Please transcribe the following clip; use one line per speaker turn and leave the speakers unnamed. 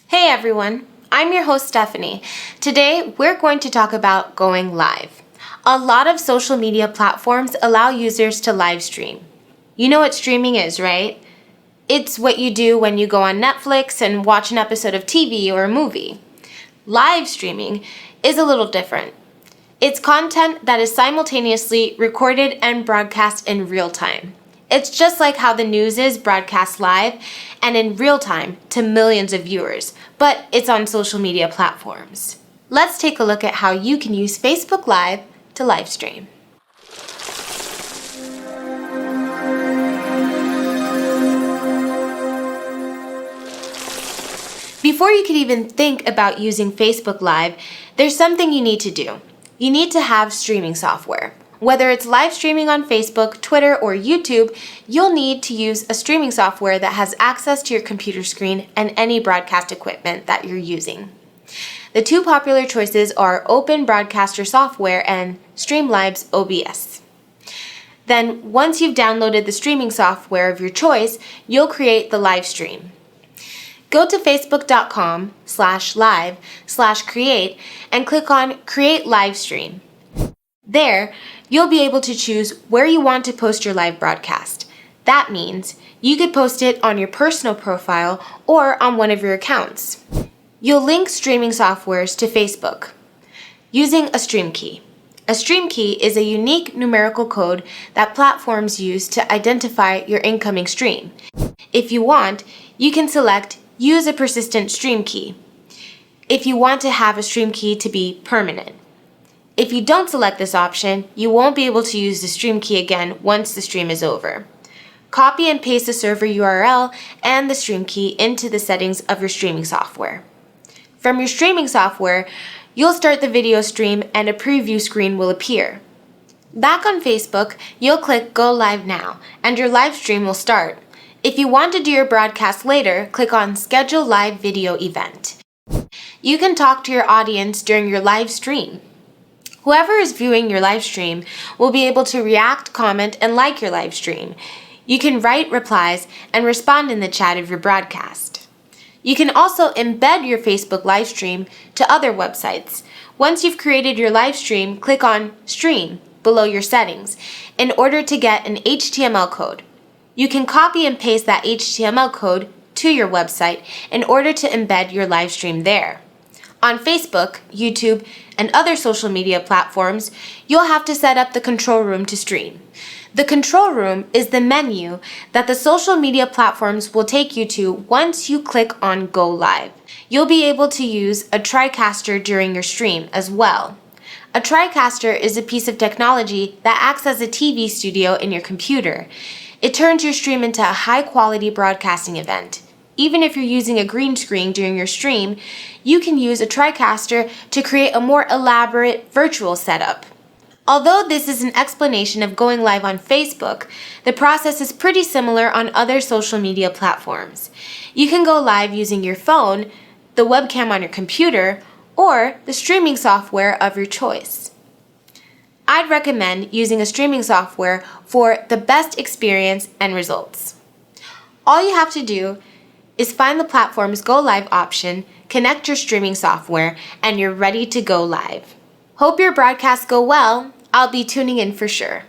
Hey everyone, I'm your host Stephanie. Today we're going to talk about going live. A lot of social media platforms allow users to live stream. You know what streaming is, right? It's what you do when you go on Netflix and watch an episode of TV or a movie. Live streaming is a little different. It's content that is simultaneously recorded and broadcast in real time. It's just like how the news is broadcast live and in real time to millions of viewers, but it's on social media platforms. Let's take a look at how you can use Facebook Live to live stream. Before you could even think about using Facebook Live, there's something you need to do. You need to have streaming software. Whether it's live streaming on Facebook, Twitter, or YouTube, you'll need to use a streaming software that has access to your computer screen and any broadcast equipment that you're using. The two popular choices are Open Broadcaster Software and Streamlabs OBS. Then, once you've downloaded the streaming software of your choice, you'll create the live stream. Go to facebook.com/live/create and click on Create Live Stream. There, you'll be able to choose where you want to post your live broadcast. That means you could post it on your personal profile or on one of your accounts. You'll link streaming softwares to Facebook using a stream key. A stream key is a unique numerical code that platforms use to identify your incoming stream. If you want, you can select Use a persistent stream key if you want to have a stream key to be permanent. If you don't select this option, you won't be able to use the stream key again once the stream is over. Copy and paste the server URL and the stream key into the settings of your streaming software. From your streaming software, you'll start the video stream and a preview screen will appear. Back on Facebook, you'll click Go Live Now and your live stream will start. If you want to do your broadcast later, click on Schedule Live Video Event. You can talk to your audience during your live stream. Whoever is viewing your live stream will be able to react, comment, and like your live stream. You can write replies and respond in the chat of your broadcast. You can also embed your Facebook live stream to other websites. Once you've created your live stream, click on Stream below your settings in order to get an HTML code. You can copy and paste that HTML code to your website in order to embed your live stream there. On Facebook, YouTube, and other social media platforms, you'll have to set up the control room to stream. The control room is the menu that the social media platforms will take you to once you click on Go Live. You'll be able to use a TriCaster during your stream as well. A TriCaster is a piece of technology that acts as a TV studio in your computer. It turns your stream into a high-quality broadcasting event. Even if you're using a green screen during your stream, you can use a TriCaster to create a more elaborate virtual setup. Although this is an explanation of going live on Facebook, the process is pretty similar on other social media platforms. You can go live using your phone, the webcam on your computer, or the streaming software of your choice. I'd recommend using a streaming software for the best experience and results. All you have to do is find the platform's Go Live option, connect your streaming software, and you're ready to go live. Hope your broadcasts go well. I'll be tuning in for sure.